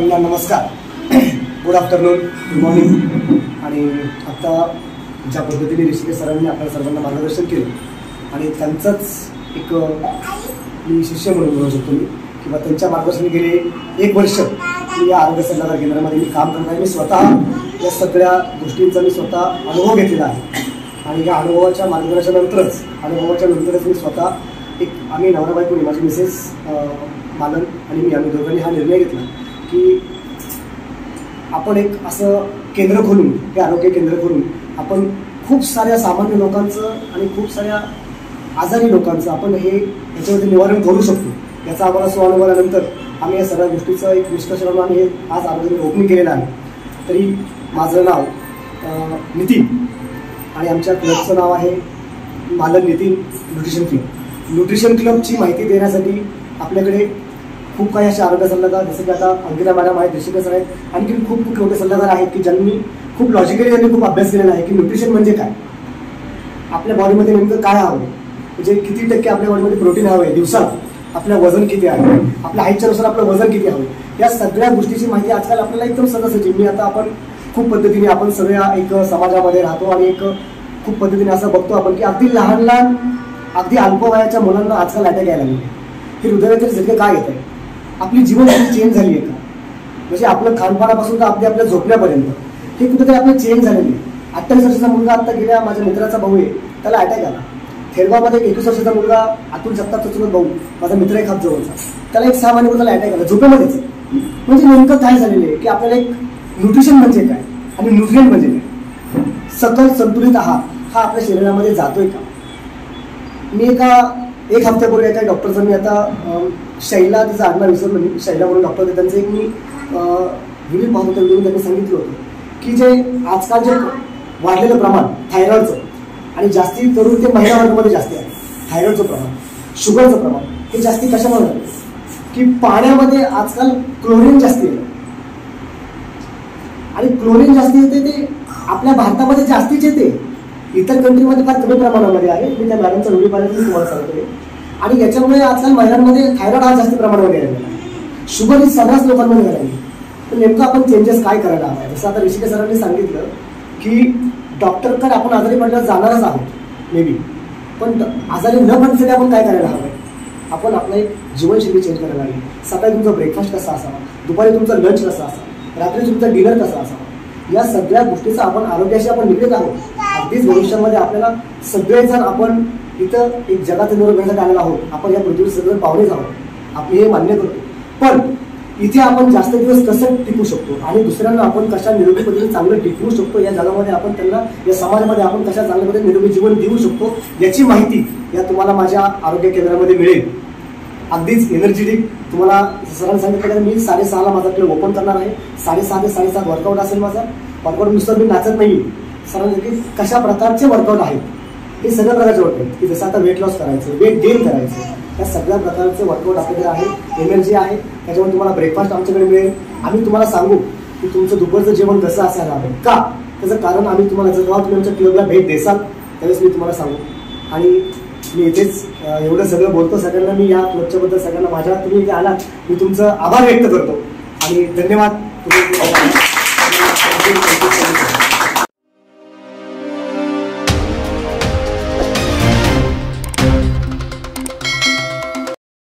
सर्वांना नमस्कार, good afternoon, good morning. आणि आता ज्या पद्धतीने ऋषिकेश सरांनी आपल्या सर्वांना मार्गदर्शन केलं आणि त्यांचंच एक मी शिष्य म्हणून म्हणू शकतो मी, किंवा त्यांच्या मार्गदर्शनाने गेले 1 वर्ष मी या आरोग्य सल्लागार केंद्रामध्ये मी काम करत आहे। मी स्वतः या सगळ्या गोष्टींचा मी स्वतः अनुभव घेतलेला आहे आणि या अनुभवाच्या नंतरच मी स्वतः आम्ही नवरा बायको, माझी मिसेस मालन आणि मी, आम्ही दोघांनी हा निर्णय घेतला की आपण एक असं केंद्र खोलून, हे आरोग्य केंद्र खोलून आपण खूप साऱ्या सामान्य लोकांचं आणि खूप साऱ्या आजारी लोकांचं आपण याच्यावरती निवारण करू शकतो। याचा आम्हाला स्वानुभव आल्यानंतर आम्ही या सगळ्या गोष्टीचं एक निष्कर्ष करून आम्ही आज आरोग्य ओपनिंग केलेलं आहे। तरी माझं नाव नितीन आणि आमच्या क्लबचं नाव आहे मालन नितीन न्यूट्रिशन क्लब। न्यूट्रिशन क्लबची माहिती देण्यासाठी आपल्याकडे खूप काही असे आरोग्य सल्लागार, जसं की आता अंकिता मॅडम आहेत, ऋषिकेश सर आहेत, आणखी खूप मोठे सल्लागार आहेत की ज्यांनी खूप लॉजिकली खूप अभ्यास केलेला आहे की न्यूट्रिशन म्हणजे काय, आपल्या बॉडीमध्ये नेमकं काय हवं, म्हणजे किती टक्के आपल्या बॉडीमध्ये प्रोटीन हवं आहे, दिवसात आपलं वजन किती आहे, आपल्या हाईटच्यानुसार आपलं वजन किती हवं, या सगळ्या गोष्टीची माहिती आजकाल आपल्याला एकदम सहज मी आता आपण खूप पद्धतीने आपण सगळ्या एक समाजामध्ये राहतो आणि एक खूप पद्धतीने असं बघतो आपण की अगदी लहान अगदी अल्पवयाच्या मुलांना आजकाल अटॅक यायला लागले। हे हृदयाचे झटके काय येत आहे, आपली जीवनशैली चेंज झाली आहे का, म्हणजे आपलं खानपानापासून तर अगदी आपल्या झोपण्यापर्यंत हे कुठेतरी आपलं चेंज झालेली आहे। 28 वर्षाचा मुलगा आता गेल्या माझ्या मित्राचा भाऊ आहे, त्याला अटॅक आला। थेरगावमध्ये 21 वर्षाचा मुलगा अतुल जगतापचा चुलत भाऊ, माझा मित्र एक हात जवळचा, त्याला एक 6 महिने त्याला अटॅक आला झोपेमध्येच। म्हणजे नेमकं काय झालेलं आहे की आपल्याला एक न्यूट्रिशन म्हणजे काय आणि न्यूट्रिएंट म्हणजे काय, सकल संतुलित आहार हा आपल्या शरीरामध्ये जातोय का। मी एक हफ्त्यापूर्वी एका डॉक्टरचं, मी आता शैला, तिचं आडनाव विसरलो मी, शैला म्हणून डॉक्टर होते, त्यांचं एक मी व्हिडिओ पाहत होतो, त्यांनी सांगितलं होतं की जे आजकाल जे वाढलेलं प्रमाण थायरॉइडचं आणि जास्ती करून ते महिला वर्गामध्ये जास्ती आहे, थायरॉइडचं प्रमाण, शुगरचं प्रमाण हे जास्ती कशामुळे झालं की पाण्यामध्ये आजकाल क्लोरीन जास्ती येतं आणि क्लोरीन जास्ती येते ते आपल्या भारतामध्ये जास्तीच येते, इतर कंट्रीमध्ये फार कमी प्रमाणामध्ये आहे। मी त्या मॅडमचा व्हिडिओ पाहिला तुम्हाला सांगतोय आणि याच्यामुळे आजकाल महिलांमध्ये थायरॉइड हा जास्त प्रमाणामध्ये आलेला आहे, शुगर ही सगळ्याच लोकांमध्ये झालेली आहे। तर नेमकं आपण चेंजेस काय करायला हवं, जसं आता ऋषिकेश सरांनी सांगितलं की डॉक्टरकडे आपण आजारी पडल्यावर जाणारच आहोत मे बी, पण आजारी न पडण्यासाठी आपण काय करायला हवं, आपण आपलं एक जीवनशैली चेंज करायला हवी। सकाळी तुमचा ब्रेकफास्ट कसा असावा, दुपारी तुमचा लंच कसा असावा, रात्री तुमचा डिनर कसा असावा, या सगळ्या गोष्टीचा आपण आरोग्याशी आपण निगडीत आहोत। अगदीच भविष्यामध्ये आपल्याला सगळेजण आपण इथं एक जगाचं निरोग घेण्यासाठी आलेलो आहोत, आपण या पृथ्वीवर सगळे पाहुणेच आहोत, आपण हे मान्य करतो, पण इथे आपण जास्त दिवस कसं टिकू शकतो आणि दुसऱ्यांना आपण कशा निरोगी पद्धतीने चांगलं टिकवू शकतो, या जगामध्ये आपण त्यांना, या समाजामध्ये आपण कशा चांगल्या पद्धतीने निरोगी जीवन देऊ शकतो, याची माहिती या तुम्हाला माझ्या आरोग्य केंद्रामध्ये मिळेल। अगदीच एनर्जेटिक, तुम्हाला सरांनी सांगितलं की मी 6:30ला माझा क्लब ओपन करणार आहे, 6:30 ते 7:30 वर्कआउट असेल माझा। वर्कआउट नुसतं मी नाचत नाही, सरांनी की कशा प्रकारचे वर्कआउट आहेत, हे सगळ्या प्रकारचे वर्कआउट की जसं आता वेट लॉस करायचं, वेट गेन करायचं, या सगळ्या प्रकारचे वर्कआउट आपल्याकडे आहे, एनर्जी आहे। त्याच्यामुळे तुम्हाला ब्रेकफास्ट आमच्याकडे मिळेल, आम्ही तुम्हाला सांगू की तुमचं दुपारचं जेवण कसं असायला हवं, का त्याचं कारण आम्ही तुम्हाला, जेव्हा तुम्ही आमच्या क्लबला भेट देसाल त्यावेळेस मी तुम्हाला सांगू। आणि मी इथेच एवढं सगळं बोलतो सगळ्यांना, मी या क्लबच्या बद्दल सगळ्यांना, माझ्या तुम्ही इथे आलात मी तुमचं आभार व्यक्त करतो आणि धन्यवाद।